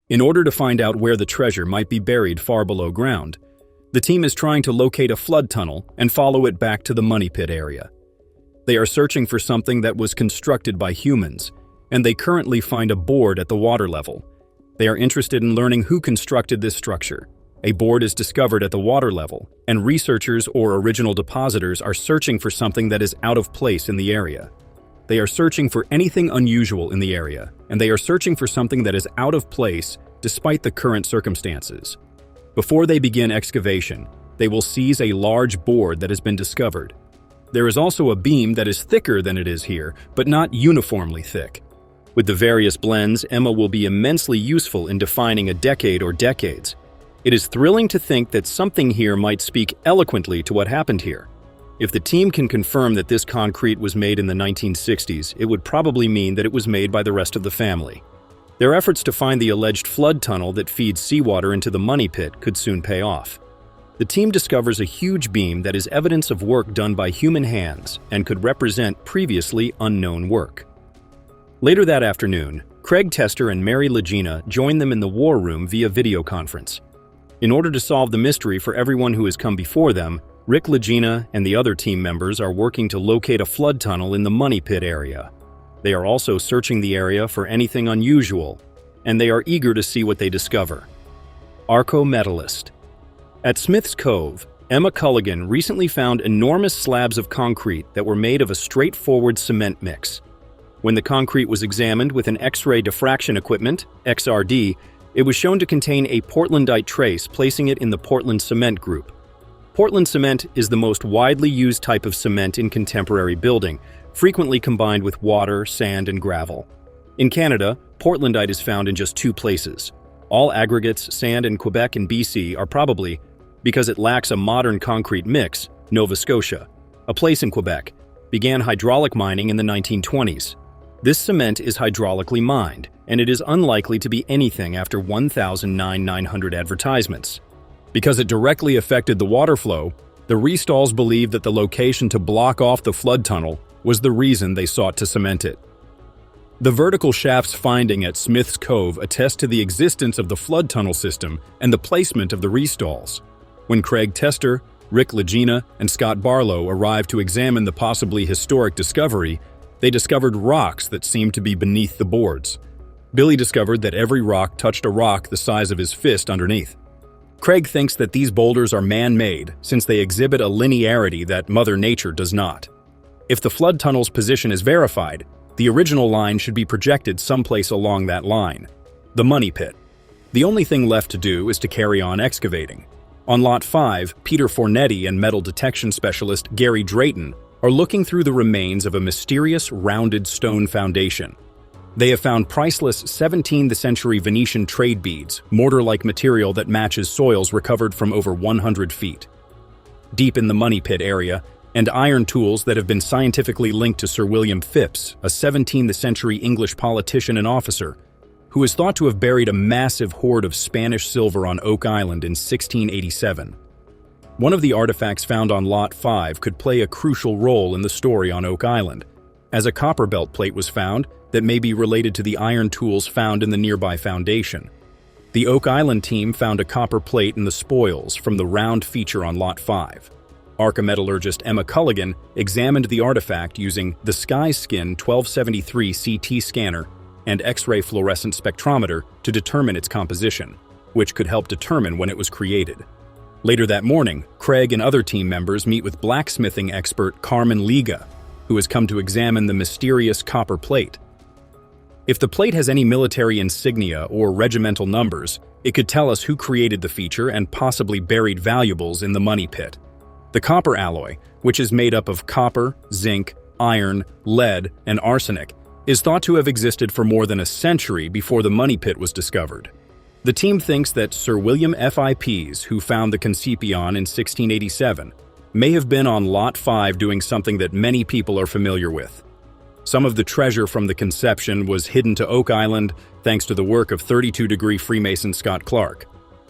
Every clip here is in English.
In order to find out where the treasure might be buried far below ground, the team is trying to locate a flood tunnel and follow it back to the money pit area. They are searching for something that was constructed by humans, and they currently find a board at the water level. They are interested in learning who constructed this structure. A board is discovered at the water level, and researchers or original depositors are searching for something that is out of place in the area. They are searching for anything unusual in the area, and they are searching for something that is out of place despite the current circumstances. Before they begin excavation, they will seize a large board that has been discovered. There is also a beam that is thicker than it is here, but not uniformly thick. With the various blends, Emma will be immensely useful in defining a decade or decades. It is thrilling to think that something here might speak eloquently to what happened here. If the team can confirm that this concrete was made in the 1960s, it would probably mean that it was made by the rest of the family. Their efforts to find the alleged flood tunnel that feeds seawater into the money pit could soon pay off. The team discovers a huge beam that is evidence of work done by human hands and could represent previously unknown work. Later that afternoon, Craig Tester and Mary Lagena join them in the war room via video conference. In order to solve the mystery for everyone who has come before them, Rick Lagena and the other team members are working to locate a flood tunnel in the money pit area. They are also searching the area for anything unusual, and they are eager to see what they discover. Arco-metallist. At Smith's Cove, Emma Culligan recently found enormous slabs of concrete that were made of a straightforward cement mix. When the concrete was examined with an X-ray diffraction equipment, XRD, it was shown to contain a Portlandite trace, placing it in the Portland cement group. Portland cement is the most widely used type of cement in contemporary building, frequently combined with water, sand, and gravel. In Canada, Portlandite is found in just 2 places. All aggregates, sand, in Quebec and BC are probably, because it lacks a modern concrete mix, Nova Scotia, a place in Quebec, began hydraulic mining in the 1920s. This cement is hydraulically mined, and it is unlikely to be anything after 1,900 advertisements. Because it directly affected the water flow, the Restalls believed that the location to block off the flood tunnel was the reason they sought to cement it. The vertical shafts finding at Smith's Cove attest to the existence of the flood tunnel system and the placement of the Restalls. When Craig Tester, Rick Lagena, and Scott Barlow arrived to examine the possibly historic discovery, they discovered rocks that seemed to be beneath the boards. Billy discovered that every rock touched a rock the size of his fist underneath. Craig thinks that these boulders are man-made since they exhibit a linearity that Mother Nature does not. If the flood tunnel's position is verified, the original line should be projected someplace along that line. The money pit. The only thing left to do is to carry on excavating. On Lot 5, Peter Fornetti and metal detection specialist Gary Drayton are looking through the remains of a mysterious rounded stone foundation. They have found priceless 17th century Venetian trade beads, mortar-like material that matches soils recovered from over 100 feet. Deep in the money pit area, and iron tools that have been scientifically linked to Sir William Phipps, a 17th century English politician and officer, who is thought to have buried a massive hoard of Spanish silver on Oak Island in 1687. One of the artifacts found on Lot 5 could play a crucial role in the story on Oak Island, as a copper belt plate was found that may be related to the iron tools found in the nearby foundation. The Oak Island team found a copper plate in the spoils from the round feature on Lot 5. Archaeometallurgist Emma Culligan examined the artifact using the SkySkin 1273 CT scanner and X-ray fluorescent spectrometer to determine its composition, which could help determine when it was created. Later that morning, Craig and other team members meet with blacksmithing expert Carmen Liga, who has come to examine the mysterious copper plate. If the plate has any military insignia or regimental numbers, it could tell us who created the feature and possibly buried valuables in the money pit. The copper alloy, which is made up of copper, zinc, iron, lead, and arsenic, is thought to have existed for more than a century before the money pit was discovered. The team thinks that Sir William Phipps, who found the Concepion in 1687, may have been on Lot 5 doing something that many people are familiar with. Some of the treasure from the conception was hidden to Oak Island thanks to the work of 32-degree Freemason Scott Clark.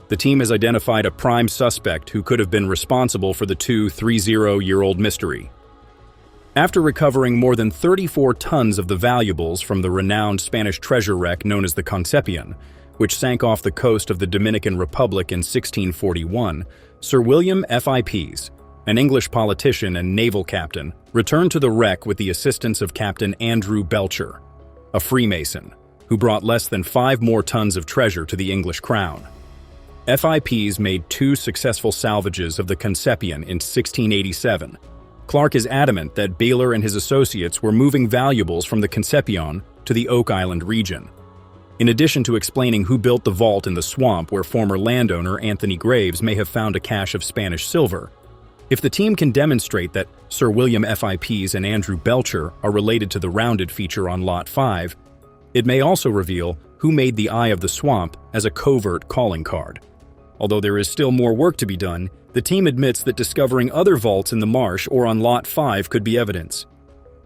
The team has identified a prime suspect who could have been responsible for the 30-year-old mystery. After recovering more than 34 tons of the valuables from the renowned Spanish treasure wreck known as the Concepion, which sank off the coast of the Dominican Republic in 1641, Sir William Phips, an English politician and naval captain, returned to the wreck with the assistance of Captain Andrew Belcher, a Freemason, who brought less than 5 more tons of treasure to the English crown. Phips made 2 successful salvages of the Concepcion in 1687. Clark is adamant that Baylor and his associates were moving valuables from the Concepcion to the Oak Island region. In addition to explaining who built the vault in the swamp where former landowner Anthony Graves may have found a cache of Spanish silver, if the team can demonstrate that Sir William Phips and Andrew Belcher are related to the rounded feature on Lot 5, it may also reveal who made the Eye of the Swamp as a covert calling card. Although there is still more work to be done, the team admits that discovering other vaults in the marsh or on Lot 5 could be evidence.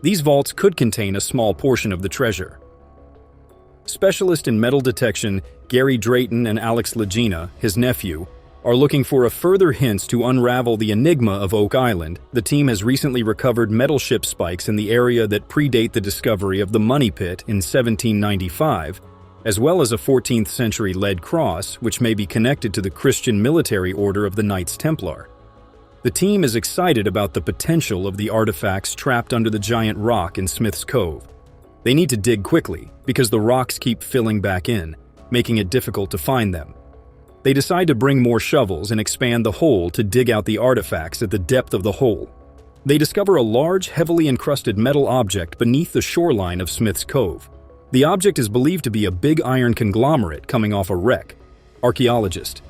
These vaults could contain a small portion of the treasure. Specialist in metal detection Gary Drayton and Alex Lagina, his nephew, are looking for further hints to unravel the enigma of Oak Island. The team has recently recovered metal ship spikes in the area that predate the discovery of the Money Pit in 1795, as well as a 14th century lead cross, which may be connected to the Christian military order of the Knights Templar. The team is excited about the potential of the artifacts trapped under the giant rock in Smith's Cove. They need to dig quickly, because the rocks keep filling back in, making it difficult to find them. They decide to bring more shovels and expand the hole to dig out the artifacts at the depth of the hole. They discover a large, heavily encrusted metal object beneath the shoreline of Smith's Cove. The object is believed to be a big iron conglomerate coming off a wreck. Archaeologist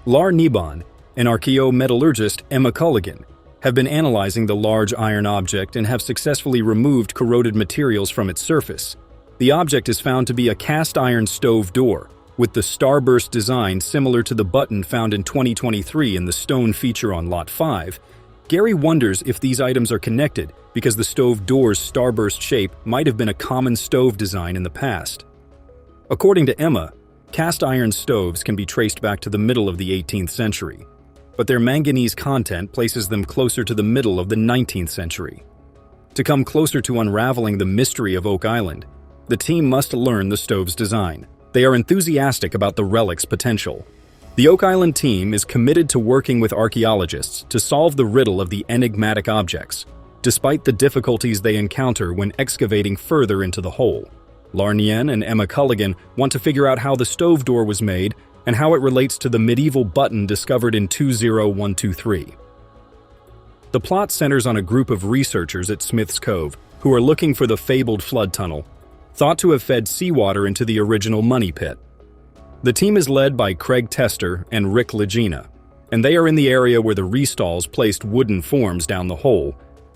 Lar Niban and archaeometallurgist Emma Culligan have been analyzing the large iron object and have successfully removed corroded materials from its surface. The object is found to be a cast iron stove door, with the starburst design similar to the button found in 2023 in the stone feature on Lot 5. Gary wonders if these items are connected because the stove door's starburst shape might have been a common stove design in the past. According to Emma, cast iron stoves can be traced back to the middle of the 18th century, but their manganese content places them closer to the middle of the 19th century. To come closer to unraveling the mystery of Oak Island, the team must learn the stove's design. They are enthusiastic about the relic's potential. The Oak Island team is committed to working with archaeologists to solve the riddle of the enigmatic objects, despite the difficulties they encounter when excavating further into the hole. Larnien and Emma Culligan want to figure out how the stove door was made and how it relates to the medieval button discovered in 20123. The plot centers on a group of researchers at Smith's Cove who are looking for the fabled flood tunnel, thought to have fed seawater into the original Money Pit. The team is led by Craig Tester and Rick Lagena, and they are in the area where the restalls placed wooden forms down the hole,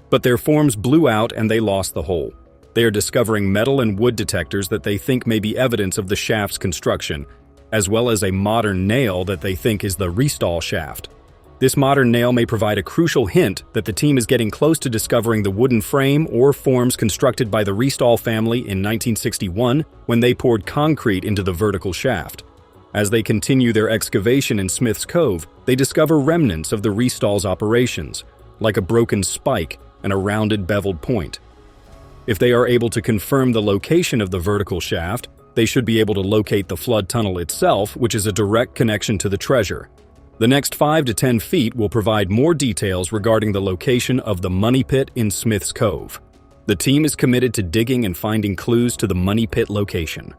but their forms blew out and they lost the hole. They are discovering metal and wood detectors that they think may be evidence of the shaft's construction, as well as a modern nail that they think is the restall shaft. This modern nail may provide a crucial hint that the team is getting close to discovering the wooden frame or forms constructed by the Restall family in 1961 when they poured concrete into the vertical shaft. As they continue their excavation in Smith's Cove, they discover remnants of the Restall's operations, like a broken spike and a rounded beveled point. If they are able to confirm the location of the vertical shaft, they should be able to locate the flood tunnel itself, which is a direct connection to the treasure. The next 5 to 10 feet will provide more details regarding the location of the Money Pit in Smith's Cove. The team is committed to digging and finding clues to the Money Pit location.